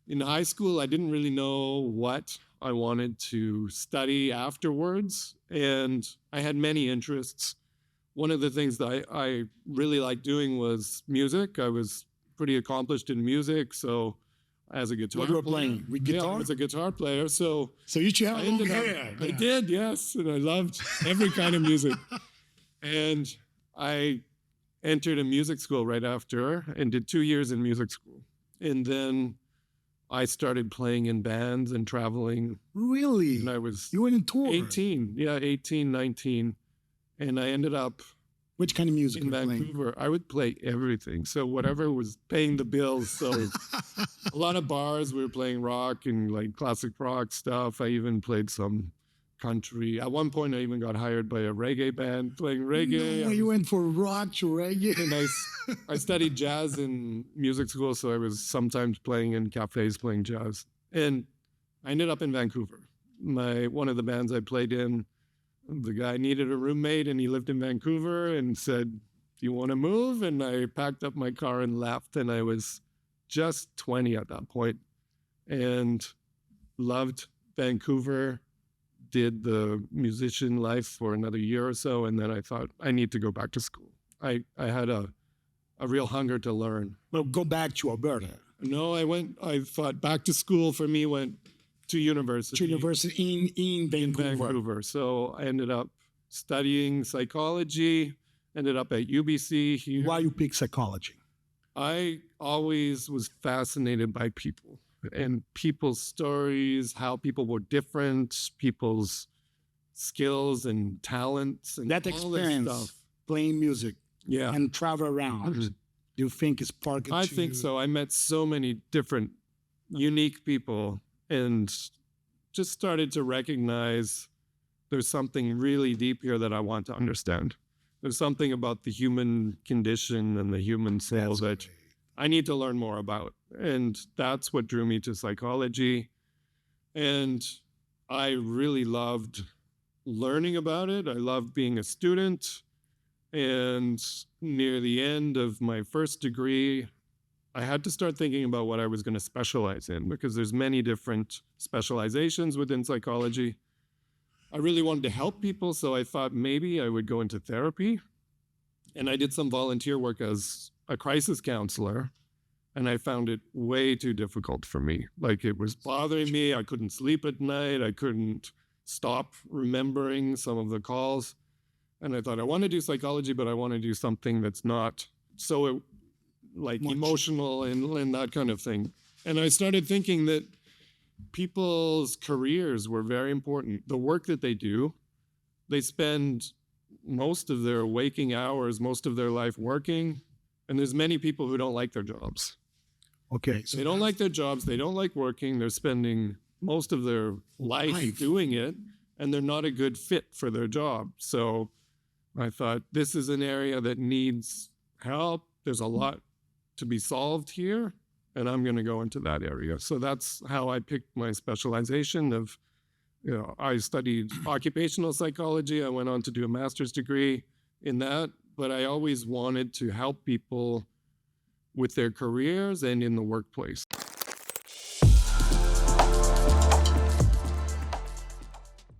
In high school, I didn't really know what I wanted to study afterwards, and I had many interests. One of the things that I really liked doing was music. I was pretty accomplished in music, so as a guitar What you were player, playing? With yeah, guitar? I was a guitar player. So So you should have I a long ended up, hair. I did, yes, and I loved every kind of music. And I entered a music school right after and did 2 years in music school. And then I started playing in bands and traveling. Really? And I was You went on tour? 18, yeah, 18, 19. And I ended up Which kind of music in were you playing? Vancouver. I would play everything. So whatever was paying the bills. So a lot of bars, we were playing rock and like classic rock stuff. I even played some country. At one point, I even got hired by a reggae band playing reggae. No, you went for rock to reggae. And I studied jazz in music school, so I was sometimes playing in cafes playing jazz. And I ended up in Vancouver. One of the bands I played in, the guy needed a roommate and he lived in Vancouver and said, "Do you want to move?" And I packed up my car and left, and I was just 20 at that point and loved Vancouver, did the musician life for another year or so, and then I thought, I need to go back to school. I had a real hunger to learn. Well, go back to Alberta. No, I thought back to school for me went to university. To university in Vancouver. In Vancouver. So I ended up studying psychology, ended up at UBC here. Why you pick psychology? I always was fascinated by people and people's stories, how people were different, people's skills and talents and That all this experience, stuff. playing music Yeah. and travel around, do you think is part of I think so. I met so many different, unique people and just started to recognize there's something really deep here that I want to understand. There's something about the human condition and the human soul that I need to learn more about. And that's what drew me to psychology. And I really loved learning about it. I loved being a student. And near the end of my first degree, I had to start thinking about what I was going to specialize in because there's many different specializations within psychology. I really wanted to help people, so I thought maybe I would go into therapy. And I did some volunteer work as a crisis counselor, and I found it way too difficult for me. Like it was bothering me. I couldn't sleep at night. I couldn't stop remembering some of the calls. And I thought, I want to do psychology, but I want to do something that's not so like emotional and that kind of thing. And I started thinking that people's careers were very important. The work that they do, they spend most of their waking hours, most of their life working. And there's many people who don't like their jobs. Okay. So they don't like their jobs. They don't like working. They're spending most of their life doing it, and they're not a good fit for their job. So I thought, this is an area that needs help. There's a lot to be solved here, and I'm going to go into that area. So that's how I picked my specialization of, I studied occupational psychology. I went on to do a master's degree in that, but I always wanted to help people with their careers and in the workplace.